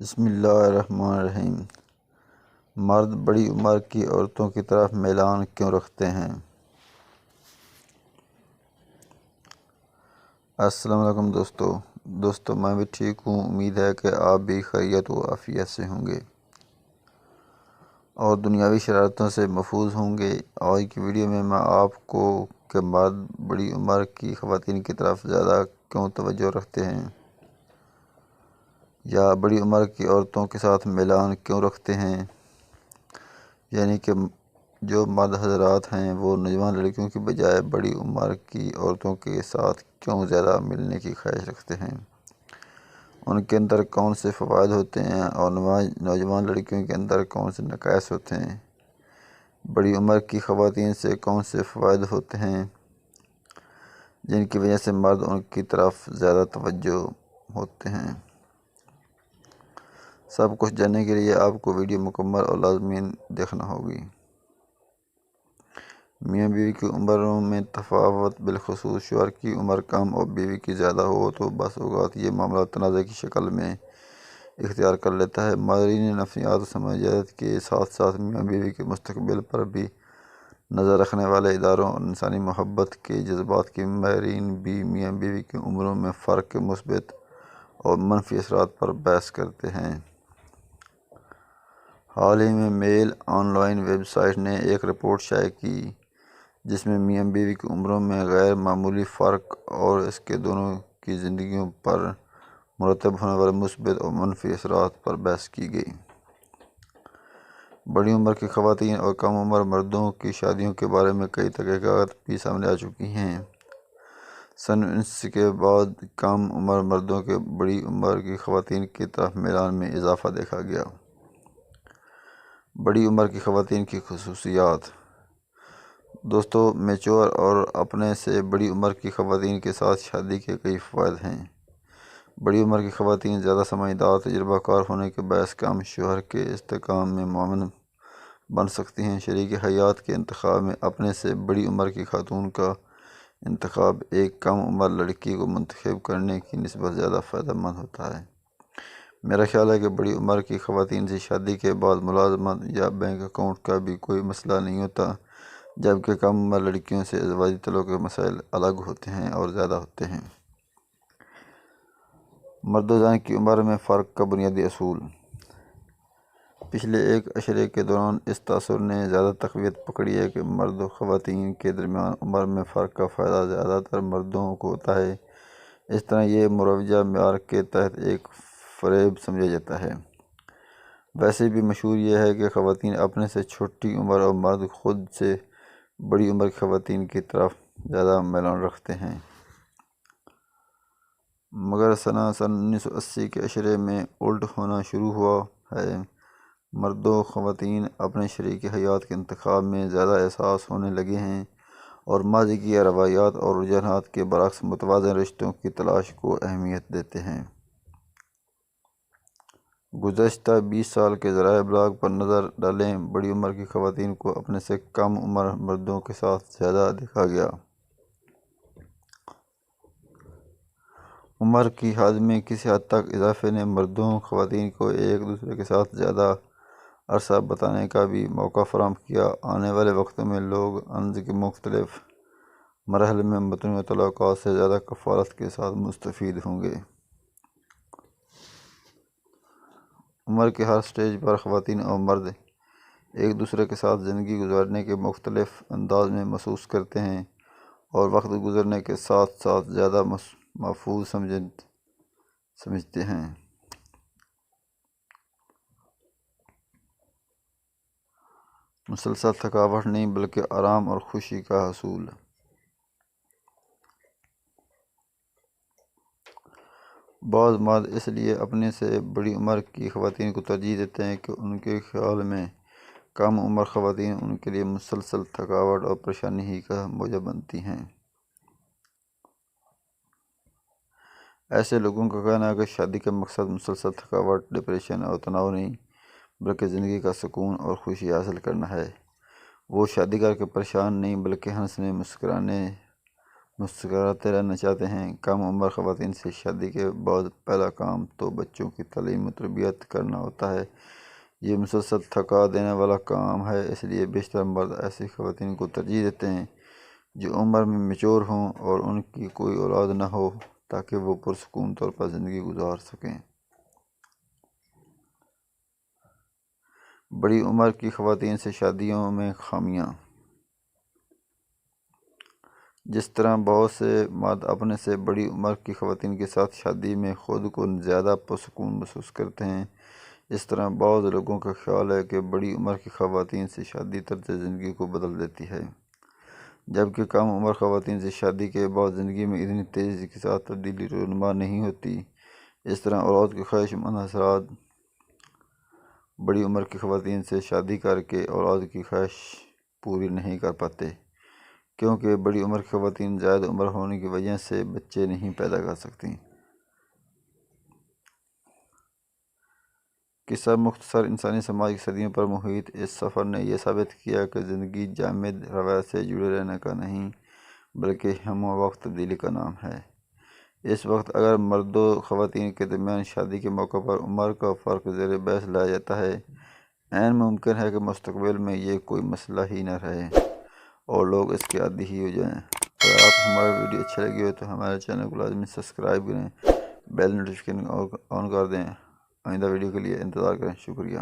بسم اللہ الرحمن الرحیم۔ مرد بڑی عمر کی عورتوں کی طرف میلان کیوں رکھتے ہیں؟ السلام علیکم دوستو میں بھی ٹھیک ہوں۔ امید ہے کہ آپ بھی خیریت و عافیت سے ہوں گے اور دنیاوی شرارتوں سے محفوظ ہوں گے۔ آج کی ویڈیو میں آپ کو کہ مرد بڑی عمر کی خواتین کی طرف زیادہ کیوں توجہ رکھتے ہیں یا بڑی عمر کی عورتوں کے ساتھ میلان کیوں رکھتے ہیں، یعنی کہ جو مرد حضرات ہیں وہ نوجوان لڑکیوں کی بجائے بڑی عمر کی عورتوں کے ساتھ کیوں زیادہ ملنے کی خواہش رکھتے ہیں، ان کے اندر کون سے فوائد ہوتے ہیں اور نوجوان لڑکیوں کے اندر کون سے نقائص ہوتے ہیں، بڑی عمر کی خواتین سے کون سے فوائد ہوتے ہیں جن کی وجہ سے مرد ان کی طرف زیادہ توجہ ہوتے ہیں۔ سب کچھ جاننے کے لیے آپ کو ویڈیو مکمل اور لازمین دیکھنا ہوگی۔ میاں بیوی کی عمروں میں تفاوت، بالخصوص شوہر کی عمر کم اور بیوی کی زیادہ ہو تو بعض اوقات یہ معاملہ تنازع کی شکل میں اختیار کر لیتا ہے۔ ماہرین نفسیات و سماجیات کے ساتھ ساتھ میاں بیوی کے مستقبل پر بھی نظر رکھنے والے اداروں اور انسانی محبت کے جذبات کے ماہرین بھی میاں بیوی کی عمروں میں فرق کے مثبت اور منفی اثرات پر بحث کرتے ہیں۔ حال ہی میں میل آن لائن ویب سائٹ نے ایک رپورٹ شائع کی جس میں میاں بیوی کی عمروں میں غیر معمولی فرق اور اس کے دونوں کی زندگیوں پر مرتب ہونے والے مثبت اور منفی اثرات پر بحث کی گئی۔ بڑی عمر کی خواتین اور کم عمر مردوں کی شادیوں کے بارے میں کئی تحقیقات بھی سامنے آ چکی ہیں۔ سن 1980 کے بعد کم عمر مردوں کے بڑی عمر کی خواتین کی طرف میلان میں اضافہ دیکھا گیا۔ بڑی عمر کی خواتین کی خصوصیات۔ دوستو، میچور اور اپنے سے بڑی عمر کی خواتین کے ساتھ شادی کے کئی فوائد ہیں۔ بڑی عمر کی خواتین زیادہ سمجھدار، تجربہ کار ہونے کے باعث کم شوہر کے استحکام میں معاون بن سکتی ہیں۔ شریک حیات کے انتخاب میں اپنے سے بڑی عمر کی خاتون کا انتخاب ایک کم عمر لڑکی کو منتخب کرنے کی نسبت زیادہ فائدہ مند ہوتا ہے۔ میرا خیال ہے کہ بڑی عمر کی خواتین سے شادی کے بعد ملازمت یا بینک اکاؤنٹ کا بھی کوئی مسئلہ نہیں ہوتا، جبکہ کم عمر لڑکیوں سے ازدواجی تعلق کے مسائل الگ ہوتے ہیں اور زیادہ ہوتے ہیں۔ مرد و زن کی عمر میں فرق کا بنیادی اصول۔ پچھلے ایک عشرے کے دوران اس تاثر نے زیادہ تقویت پکڑی ہے کہ مرد و خواتین کے درمیان عمر میں فرق کا فائدہ زیادہ تر مردوں کو ہوتا ہے۔ اس طرح یہ مروجہ معیار کے تحت ایک فریب سمجھا جاتا ہے۔ ویسے بھی مشہور یہ ہے کہ خواتین اپنے سے چھوٹی عمر اور مرد خود سے بڑی عمر کی خواتین کی طرف زیادہ میلان رکھتے ہیں۔ مگر سن 1980 کے عشرے میں الٹ ہونا شروع ہوا ہے۔ مرد و خواتین اپنے شریک حیات کے انتخاب میں زیادہ حساس ہونے لگے ہیں اور ماضی کی روایات اور رجحانات کے برعکس متوازن رشتوں کی تلاش کو اہمیت دیتے ہیں۔ گزشتہ 20 سال کے ذرائع ابلاغ پر نظر ڈالیں، بڑی عمر کی خواتین کو اپنے سے کم عمر مردوں کے ساتھ زیادہ دیکھا گیا۔ عمر کی حد میں کسی حد تک اضافے نے مردوں خواتین کو ایک دوسرے کے ساتھ زیادہ عرصہ بتانے کا بھی موقع فراہم کیا۔ آنے والے وقتوں میں لوگ عمر کے مختلف مراحل میں متنوع تعلقات سے زیادہ کفالت کے ساتھ مستفید ہوں گے۔ عمر کے ہر سٹیج پر خواتین اور مرد ایک دوسرے کے ساتھ زندگی گزارنے کے مختلف انداز میں محسوس کرتے ہیں اور وقت گزرنے کے ساتھ ساتھ زیادہ محفوظ سمجھتے ہیں۔ مسلسل تھکاوٹ نہیں بلکہ آرام اور خوشی کا حصول۔ بعض مرد اس لیے اپنے سے بڑی عمر کی خواتین کو ترجیح دیتے ہیں کہ ان کے خیال میں کم عمر خواتین ان کے لیے مسلسل تھکاوٹ اور پریشانی ہی کا موجب بنتی ہیں۔ ایسے لوگوں کا کہنا ہے کہ شادی کا مقصد مسلسل تھکاوٹ، ڈپریشن اور تناؤ نہیں بلکہ زندگی کا سکون اور خوشی حاصل کرنا ہے۔ وہ شادی کر کے پریشان نہیں بلکہ ہنسنے، مسکرانے، مسکراتے رہنا چاہتے ہیں۔ کم عمر خواتین سے شادی کے بعد پہلا کام تو بچوں کی تعلیم و تربیت کرنا ہوتا ہے۔ یہ مسلسل تھکا دینے والا کام ہے، اس لیے بیشتر مرد ایسی خواتین کو ترجیح دیتے ہیں جو عمر میں میچور ہوں اور ان کی کوئی اولاد نہ ہو، تاکہ وہ پرسکون طور پر زندگی گزار سکیں۔ بڑی عمر کی خواتین سے شادیوں میں خامیاں۔ جس طرح بہت سے مرد اپنے سے بڑی عمر کی خواتین کے ساتھ شادی میں خود کو زیادہ پرسکون محسوس کرتے ہیں، اس طرح بعض لوگوں کا خیال ہے کہ بڑی عمر کی خواتین سے شادی طرز زندگی کو بدل دیتی ہے، جبکہ کم عمر خواتین سے شادی کے بعد زندگی میں اتنی تیزی کے ساتھ تبدیلی رونما نہیں ہوتی۔ اس طرح اولاد کی خواہش مند حضرات بڑی عمر کی خواتین سے شادی کر کے اولاد کی خواہش پوری نہیں کر پاتے، کیونکہ بڑی عمر کی خواتین زائد عمر ہونے کی وجہ سے بچے نہیں پیدا کر سکتی۔ قصہ مختصر انسانی سماج کی صدیوں پر محیط اس سفر نے یہ ثابت کیا کہ زندگی جامد روایت سے جڑے رہنے کا نہیں بلکہ ہم وقت تبدیلی کا نام ہے۔ اس وقت اگر مرد و خواتین کے درمیان شادی کے موقع پر عمر کا فرق زیر بحث لایا جاتا ہے، عین ممکن ہے کہ مستقبل میں یہ کوئی مسئلہ ہی نہ رہے اور لوگ اس کے عادی ہی ہو جائیں۔ اگر آپ کو ہماری ویڈیو اچھی لگی ہو تو ہمارے چینل کو لازمی سبسکرائب کریں، بیل نوٹیفیکیشن آن کر دیں۔ آئندہ ویڈیو کے لیے انتظار کریں۔ شکریہ۔